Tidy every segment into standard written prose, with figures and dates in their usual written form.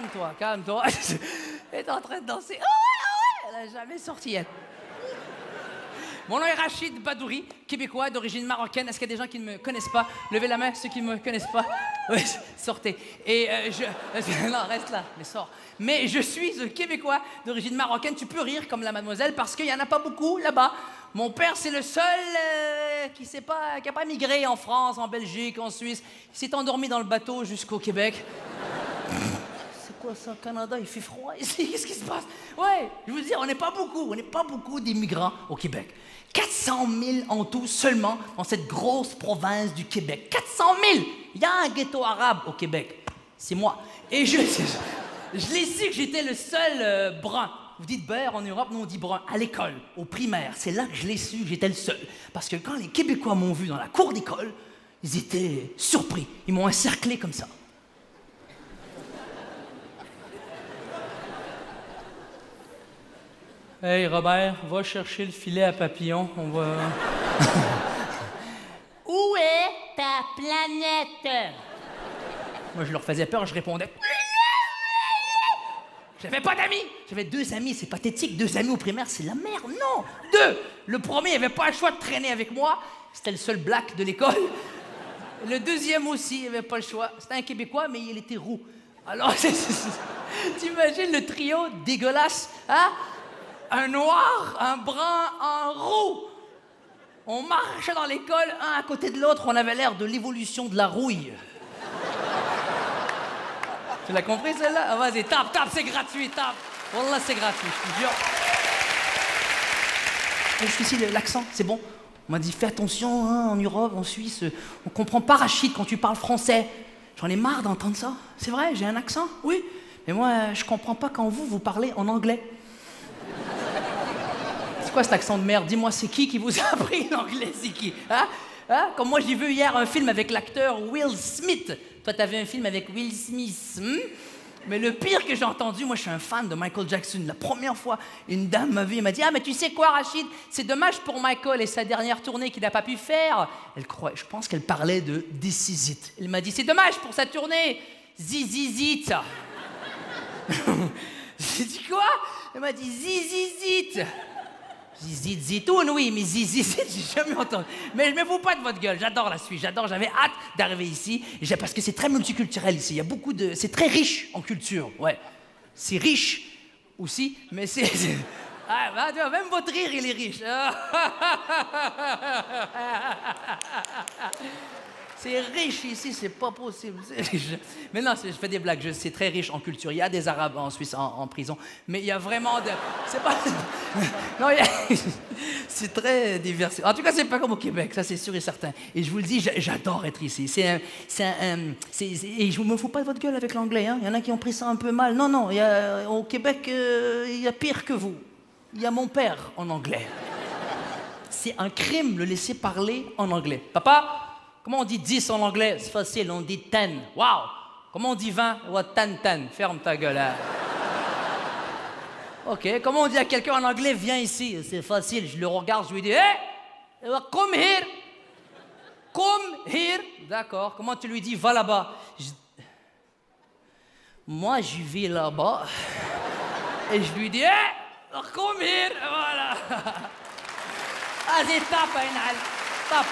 calme-toi, calme-toi. Elle est en train de danser. Ah ouais, elle a jamais sorti, elle. Mon nom est Rachid Badouri, québécois d'origine marocaine. Est-ce qu'il y a des gens qui ne me connaissent pas? Levez la main, ceux qui ne me connaissent pas. Oui, sortez. Et non, reste là, mais sors. Mais je suis un québécois d'origine marocaine. Tu peux rire comme la mademoiselle parce qu'il n'y en a pas beaucoup là-bas. Mon père, c'est le seul qui n'a pas migré en France, en Belgique, en Suisse. Il s'est endormi dans le bateau jusqu'au Québec. C'est quoi ça, Canada? Il fait froid ici, qu'est-ce qui se passe? Ouais, je vous dis, on n'est pas beaucoup d'immigrants au Québec. 400 000 en tout seulement dans cette grosse province du Québec. 400 000! Il y a un ghetto arabe au Québec. C'est moi. Et je l'ai su que j'étais le seul brun. Vous dites beurre en Europe, nous on dit brun. À l'école, au primaire, c'est là que je l'ai su que j'étais le seul. Parce que quand les Québécois m'ont vu dans la cour d'école, ils étaient surpris. Ils m'ont encerclé comme ça. Hey Robert, va chercher le filet à papillon, on va... Où est ta planète? Moi, je leur faisais peur, je répondais... J'avais pas d'amis! J'avais 2 amis, c'est pathétique, 2 amis au primaire, c'est la merde, non! 2! Le premier, il avait pas le choix de traîner avec moi, c'était le seul black de l'école. Le deuxième aussi, il avait pas le choix. C'était un Québécois, mais il était roux. Alors, t'imagines le trio dégueulasse, hein? Un noir, un brun, un roux. On marchait dans l'école, un à côté de l'autre, on avait l'air de l'évolution de la rouille. Tu l'as compris, celle-là? Ah, vas-y, tape, c'est gratuit, tape. Wallah, c'est gratuit, je te jure. Je suis ici, l'accent, c'est bon. On m'a dit, fais attention, hein, en Europe, en Suisse, on comprend pas Rachid quand tu parles français. J'en ai marre d'entendre ça. C'est vrai, j'ai un accent, oui. Mais moi, je comprends pas quand vous parlez en anglais. C'est quoi cet accent de merde? Dis-moi, c'est qui vous a appris l'anglais? C'est qui? Hein? Comme moi, j'ai vu hier un film avec l'acteur Will Smith. Toi, t'as vu un film avec Will Smith. Mais le pire que j'ai entendu, moi, je suis un fan de Michael Jackson. La première fois, une dame m'a vu et m'a dit « Ah, mais tu sais quoi, Rachid? C'est dommage pour Michael et sa dernière tournée qu'il n'a pas pu faire. » Je pense qu'elle parlait de This Is It. Elle m'a dit « C'est dommage pour sa tournée. This Is It. » J'ai dit quoi? Elle m'a dit This Is It. Zitoun, oui, mais Zizit, j'ai jamais entendu. Mais je me fous pas de votre gueule, j'adore la Suisse, j'avais hâte d'arriver ici, parce que c'est très multiculturel ici, il y a beaucoup de... C'est très riche en culture, ouais. C'est riche aussi, mais c'est... Ah, même votre rire, il est riche. C'est riche ici, c'est pas possible. Mais non, je fais des blagues, c'est très riche en culture. Il y a des Arabes en Suisse en prison, mais il y a vraiment de... C'est pas... Non, c'est très diversifié. En tout cas, c'est pas comme au Québec, ça c'est sûr et certain. Et je vous le dis, j'adore être ici. Et je me fous pas de votre gueule avec l'anglais. Hein. Il y en a qui ont pris ça un peu mal. Non, au Québec, il y a pire que vous. Il y a mon père en anglais. C'est un crime le laisser parler en anglais. Papa, comment on dit 10 en anglais? C'est facile, on dit 10. Wow! Comment on dit 20? Ouais, 10. Ferme ta gueule, hein. OK, comment on dit à quelqu'un en anglais, viens ici? C'est facile, je le regarde, je lui dis, hey! Come here! Come here! D'accord, comment tu lui dis, va là-bas? Moi, je vais là-bas. Et je lui dis, hey! Come here! Voilà. Vas-y, tape, Ainal. Tape.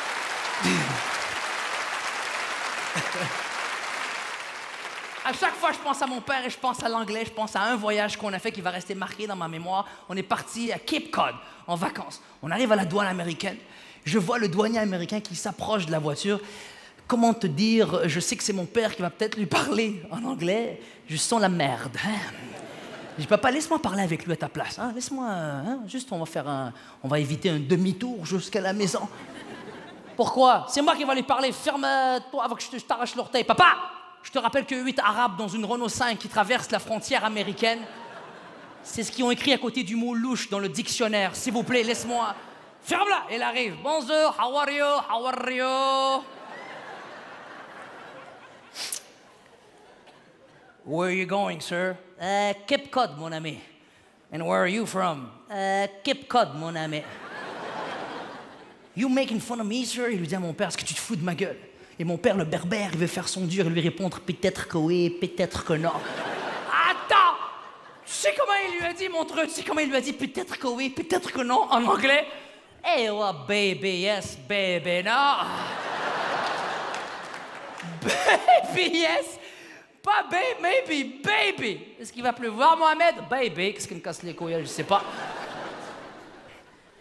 À chaque fois, je pense à mon père et je pense à l'anglais. Je pense à un voyage qu'on a fait qui va rester marqué dans ma mémoire. On est parti à Cape Cod en vacances. On arrive à la douane américaine. Je vois le douanier américain qui s'approche de la voiture. Comment te dire? Je sais que c'est mon père qui va peut-être lui parler en anglais. Je sens la merde. Hein? Je peux pas, laisse-moi parler avec lui à ta place. Hein? Laisse-moi, juste on va éviter un demi-tour jusqu'à la maison. Pourquoi? C'est moi qui vais lui parler. Ferme-toi avant que je t'arrache l'orteil. Papa, je te rappelle que 8 Arabes dans une Renault 5 qui traversent la frontière américaine, c'est ce qu'ils ont écrit à côté du mot louche dans le dictionnaire. S'il vous plaît, laisse-moi. Ferme-la. Elle arrive. Bonjour, how are you? How are you? Where are you going, sir? Cape Cod, mon ami. And where are you from? Cape Cod, mon ami. You making fun of me, sir? Il lui dit à mon père, est-ce que tu te fous de ma gueule? Et mon père, le berbère, il veut faire son dur et lui répondre, peut-être que oui, peut-être que non. Ah, il lui a dit, montre, tu sais comment il lui a dit, peut-être que oui, peut-être que non, en anglais? Hey, well, baby, yes, baby, no. Baby, yes. Pas baby, maybe, baby. Est-ce qu'il va pleuvoir, Mohamed? Baby, qu'est-ce qui me casse les couilles? Je sais pas.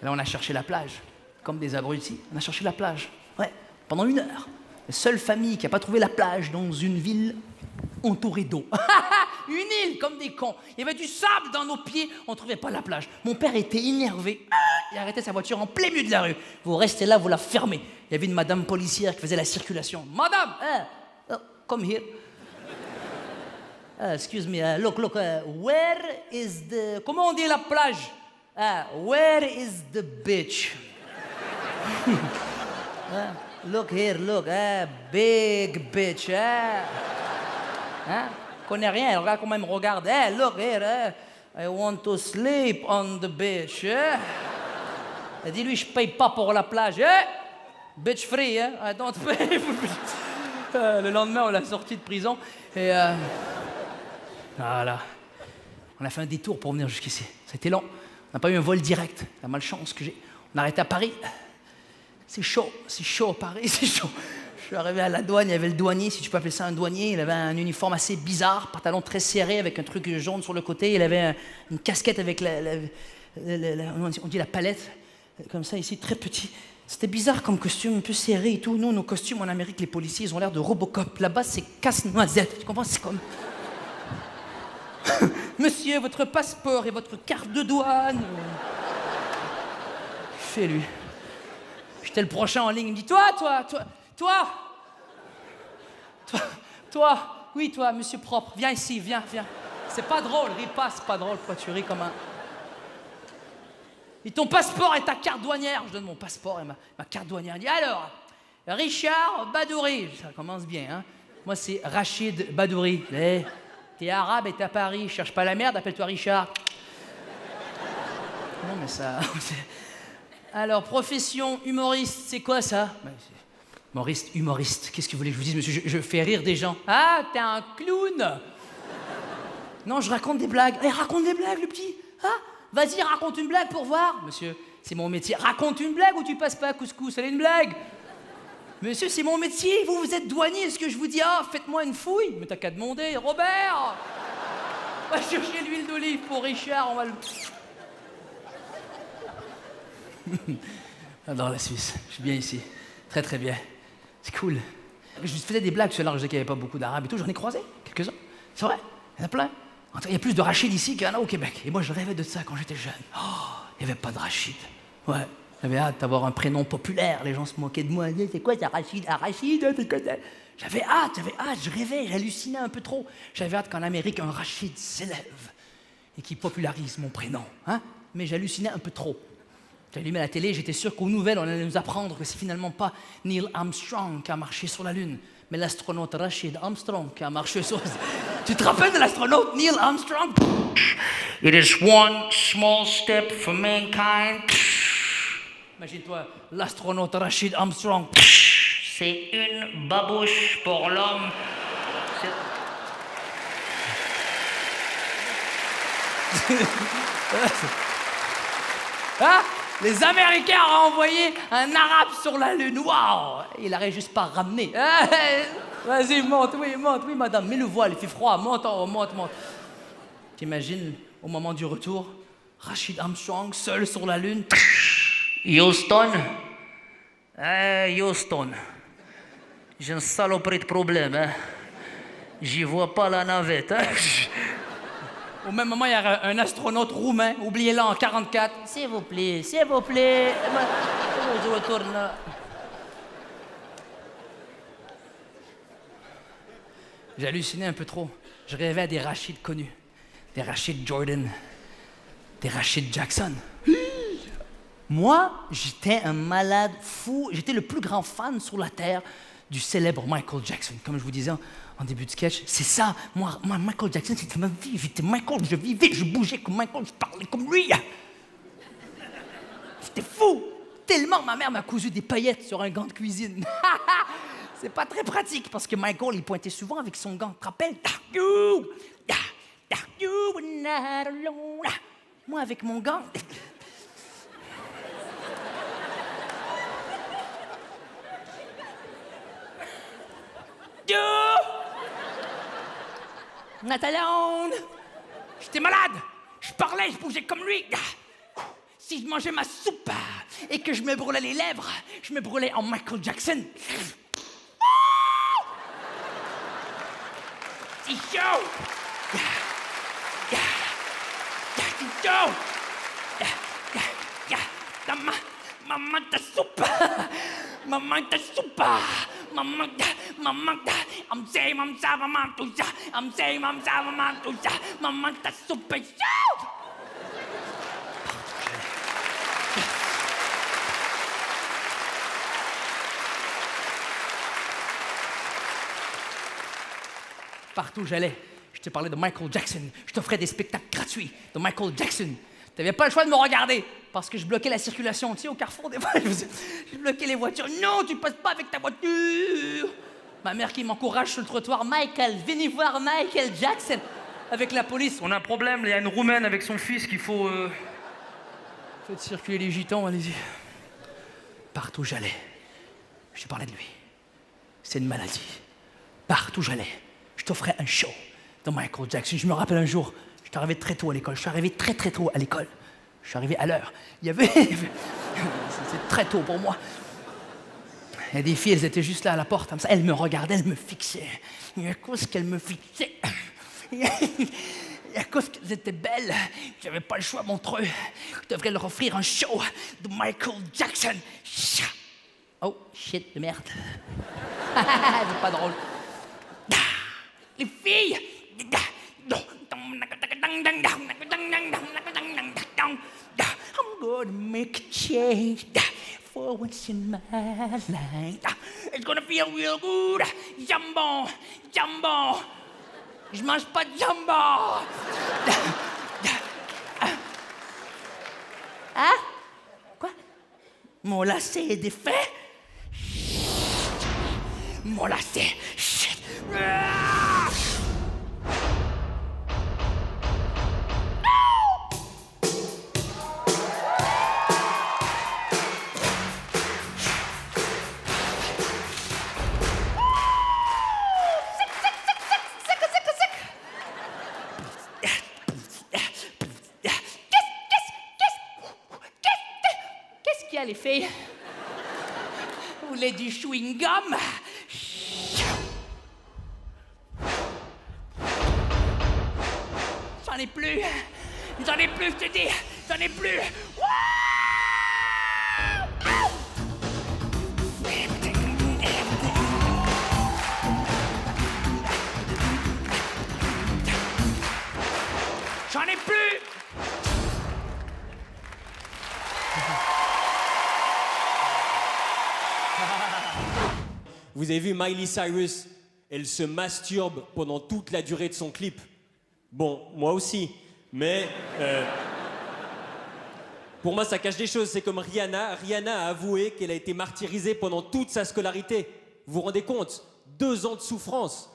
Et là, on a cherché la plage, comme des abrutis. On a cherché la plage, ouais, pendant 1 heure. La seule famille qui n'a pas trouvé la plage dans une ville entourée d'eau. Une île, comme des cons. Il y avait du sable dans nos pieds, on ne trouvait pas la plage. Mon père était énervé. Il arrêtait sa voiture en plein milieu de la rue. Vous restez là, vous la fermez. Il y avait une madame policière qui faisait la circulation. Madame, come here. Excuse me, look, where is the... Comment on dit la plage? Where is the beach? Look here, look, big bitch. Connais rien, regarde comment elle me regarde. Look here, I want to sleep on the beach. Dis-lui, je paye pas pour la plage. Bitch free, I don't pay for bitch. Le lendemain, on l'a sorti de prison et voilà. On a fait un détour pour venir jusqu'ici. Ça a été long. On n'a pas eu un vol direct. La malchance que j'ai. On a arrêté à Paris. C'est chaud à Paris, c'est chaud. Je suis arrivé à la douane, il y avait le douanier, si tu peux appeler ça un douanier. Il avait un uniforme assez bizarre, pantalon très serré avec un truc jaune sur le côté. Il avait une casquette avec on dit la palette, comme ça ici, très petit. C'était bizarre comme costume, un peu serré et tout. Nous, nos costumes en Amérique, les policiers, ils ont l'air de Robocop. Là-bas, c'est casse-noisette. Tu comprends? C'est comme... Monsieur, votre passeport et votre carte de douane. Fais lui. J'étais le prochain en ligne, il me dit, oui, toi, monsieur propre, viens ici, viens. C'est pas drôle, ris pas, c'est pas drôle, pourquoi tu ris comme un... Et ton passeport et ta carte douanière. Je donne mon passeport et ma carte douanière. Il dit, alors, Richard Badouri, ça commence bien, hein. Moi, c'est Rachid Badouri. T'es arabe et t'es à Paris, cherche pas la merde, appelle-toi Richard. Non, mais ça... Alors, profession humoriste, c'est quoi ça? Humoriste, qu'est-ce que vous voulez que je vous dise, monsieur? Je fais rire des gens. Ah, t'es un clown? Non, je raconte des blagues. Raconte des blagues, le petit. Vas-y, raconte une blague pour voir. Monsieur, c'est mon métier. Raconte une blague ou tu passes pas à couscous? Elle est une blague. Monsieur, c'est mon métier. Vous êtes douanier. Est-ce que je vous dis, faites-moi une fouille? Mais t'as qu'à demander. Robert, va chercher l'huile d'olive pour Richard, on va le... J'adore la Suisse, je suis bien ici, très très bien, c'est cool. Je faisais des blagues sur là, je disais qu'il n'y avait pas beaucoup d'arabes et tout, j'en ai croisé quelques-uns, c'est vrai, il y en a plein. Il y a plus de Rachid ici qu'il y en a au Québec, et moi je rêvais de ça quand j'étais jeune. Il n'y avait pas de Rachid, ouais, j'avais hâte d'avoir un prénom populaire, les gens se moquaient de moi, c'est quoi ça Rachid? Rachid, c'est quoi ça? J'avais hâte, je rêvais, j'hallucinais un peu trop. J'avais hâte qu'en Amérique un Rachid s'élève et qu'il popularise mon prénom, mais j'hallucinais un peu trop. J'allumais la télé, j'étais sûr qu'aux nouvelles, on allait nous apprendre que c'est finalement pas Neil Armstrong qui a marché sur la Lune, mais l'astronaute Rachid Armstrong qui a marché sur... Tu te rappelles de l'astronaute Neil Armstrong? It is one small step for mankind. Imagine-toi, l'astronaute Rachid Armstrong. C'est une babouche pour l'homme. Les Américains ont envoyé un Arabe sur la Lune. Waouh! Il n'aurait juste pas ramené. Vas-y, monte, oui, madame. Mets le voile, il fait froid. Monte en haut, monte. T'imagines, au moment du retour, Rachid Armstrong, seul sur la Lune. Houston? Houston. J'ai un saloperie de problème, J'y vois pas la navette, Au même moment, il y a un astronaute roumain, oubliez-le en 44. S'il vous plaît. Je retourne là. J'hallucinais un peu trop. Je rêvais à des Rachid connus. Des Rachid Jordan. Des Rachid Jackson. Moi, j'étais un malade fou. J'étais le plus grand fan sur la Terre du célèbre Michael Jackson. Comme je vous disais en début de sketch, c'est ça. Moi, Michael Jackson, c'était ma vie. J'étais Michael, je vivais, je bougeais comme Michael, je parlais comme lui. C'était fou. Tellement ma mère m'a cousu des paillettes sur un gant de cuisine. C'est pas très pratique parce que Michael, il pointait souvent avec son gant. Tu te rappelles? You were not alone. Moi, avec mon gant. You not alone. J'étais malade. Je parlais, je bougeais comme lui. Si je mangeais ma soupe et que je me brûlais les lèvres, je me brûlais en Michael Jackson. C'est chaud. C'est chaud. Maman, ta soupe. Maman, ta soupe. Maman, I'm saying, maman, tout ça. I'm saying, maman, tout ça. Maman, ta soupe est chaude. Partout où j'allais, je te parlais de Michael Jackson. Je t'offrais des spectacles gratuits de Michael Jackson. Tu n'avais pas le choix de me regarder parce que je bloquais la circulation. Tu sais, au carrefour, des fois, je bloquais les voitures. Non, tu passes pas avec ta voiture. Ma mère qui m'encourage sur le trottoir. Michael, venez voir Michael Jackson. Avec la police. On a un problème, il y a une Roumaine avec son fils qu'il faut... Faites circuler les gitans, allez-y. Partout où j'allais, je te parlais de lui. C'est une maladie. Partout où j'allais, je t'offrais un show de Michael Jackson. Je me rappelle un jour, je suis arrivé très tôt à l'école. Je suis arrivé très tôt à l'école. Je suis arrivé à l'heure. Il y avait... C'est très tôt pour moi. Il y a des filles, elles étaient juste là à la porte, comme ça. Elles me regardaient, elles me fixaient. Et à cause qu'elles me fixaient... Et à cause qu'elles étaient belles, j'avais pas le choix, montre eux. Je devrais leur offrir un show de Michael Jackson. Oh, shit de merde. C'est pas drôle. Les filles. I'm gonna make a change for once in my life. It's gonna feel real good. Jambon, jambon. Je mange pas de jambon. Hein? Quoi? Mon lacet est défait? Mon lacet. Shit. Qu'est-ce qu'il y a, les filles? Vous voulez du chewing-gum? J'en ai plus. J'en ai plus, je te dis. J'en ai plus. J'en ai plus. Vous avez vu Miley Cyrus? Elle se masturbe pendant toute la durée de son clip. Bon, moi aussi, mais pour moi ça cache des choses. C'est comme Rihanna. Rihanna a avoué qu'elle a été martyrisée pendant toute sa scolarité. Vous vous rendez compte? 2 ans de souffrance.